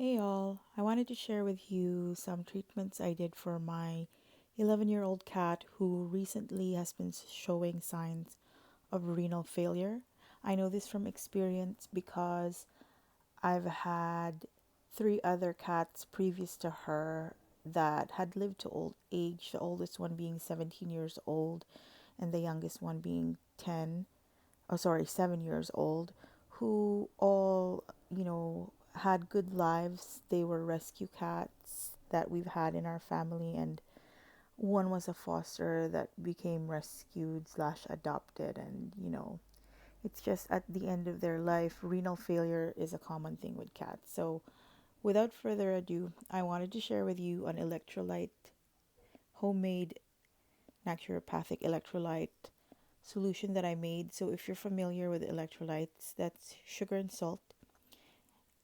Hey all, I wanted to share with you some treatments I did for my 11-year-old cat who recently has been showing signs of renal failure. I know this from experience because I've had three other cats previous to her that had lived to old age, the oldest one being 17 years old and the youngest one being 7 years old, who all, had good lives. They were rescue cats that we've had in our family, and one was a foster that became rescued slash adopted. And, it's just at the end of their life, renal failure is a common thing with cats. So, without further ado, I wanted to share with you an electrolyte, homemade naturopathic electrolyte solution that I made. So if you're familiar with electrolytes, that's sugar and salt.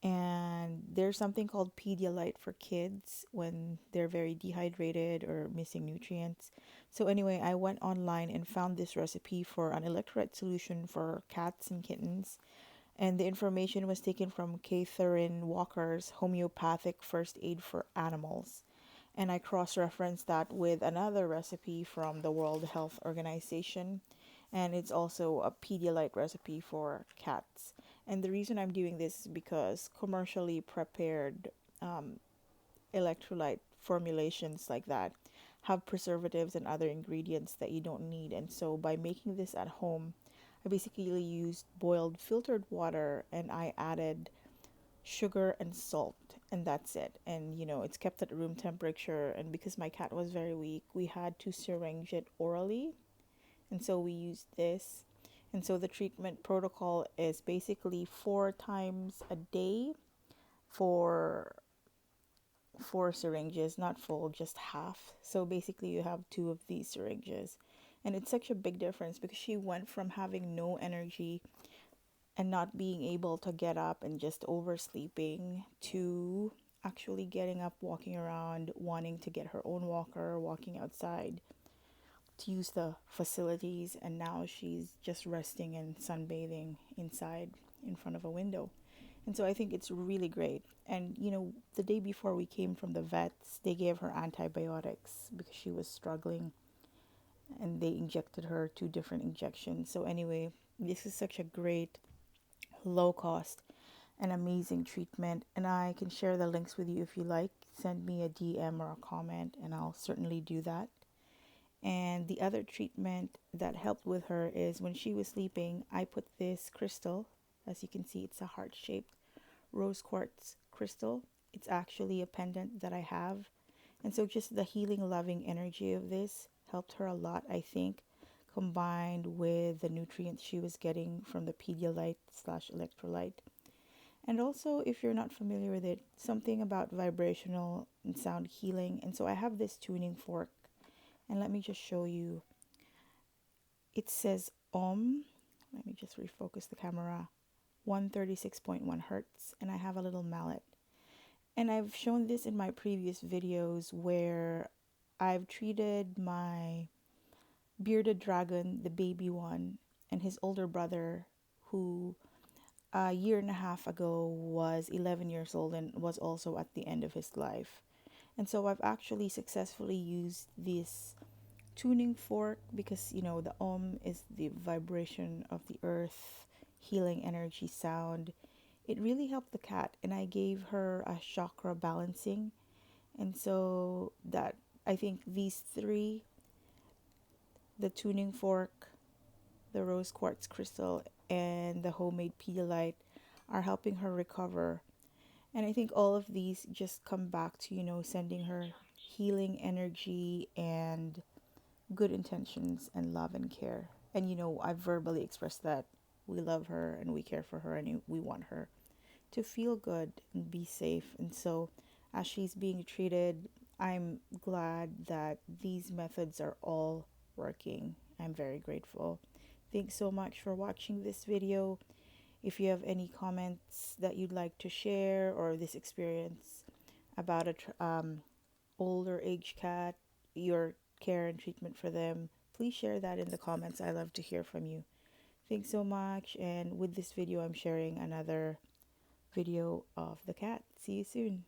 And there's something called Pedialyte for kids when they're very dehydrated or missing nutrients. So anyway, I went online and found this recipe for an electrolyte solution for cats and kittens. And the information was taken from Catherine Walker's Homeopathic First Aid for Animals. And I cross referenced that with another recipe from the World Health Organization, and it's also a Pedialyte recipe for cats. And the reason I'm doing this is because commercially prepared um, electrolyte formulations like that have preservatives and other ingredients that you don't need. And so by making this at home, I basically used boiled filtered water and I added sugar and salt, and that's it. And it's kept at room temperature, and because my cat was very weak, we had to syringe it orally, and so we used this. And so the treatment protocol is basically 4 times a day for 4 syringes, not full, just half. So basically you have two of these syringes, and it's such a big difference because she went from having no energy and not being able to get up and just oversleeping to actually getting up, walking around, wanting to get her own walker, walking outside to use the facilities, and now she's just resting and sunbathing inside in front of a window. And so I think it's really great. And the day before we came from the vets, they gave her antibiotics because she was struggling, and they injected her 2 different injections. So anyway, this is such a great low cost and amazing treatment, and I can share the links with you if you like. Send me a DM or a comment and I'll certainly do that. And the other treatment that helped with her is when she was sleeping, I put this crystal. As you can see, it's a heart-shaped rose quartz crystal. It's actually a pendant that I have. And so just the healing loving energy of this helped her a lot, I think, combined with the nutrients she was getting from the Pedialyte slash electrolyte. And also, if you're not familiar with it, something about vibrational and sound healing. And so I have this tuning fork, and let me just show you. It says Om. Let me just refocus the camera. 136.1 hertz, and I have a little mallet. And I've shown this in my previous videos where I've treated my bearded dragon, the baby one, and his older brother, who a year and a half ago was 11 years old and was also at the end of his life. And so I've actually successfully used this tuning fork because the Om is the vibration of the earth, healing energy sound. It really helped the cat, and I gave her a chakra balancing. And so that, I think these three, the tuning fork, the rose quartz crystal, and the homemade Pedialyte, are helping her recover. And I think all of these just come back to, sending her healing energy and good intentions and love and care. And, I verbally expressed that we love her and we care for her and we want her to feel good and be safe. And so, as she's being treated, I'm glad that these methods are all working. I'm very grateful. Thanks so much for watching this video. If you have any comments that you'd like to share, or this experience about a older age cat, your care and treatment for them, please share that in the comments. I love to hear from you. Thanks so much. And with this video, I'm sharing another video of the cat. See you soon.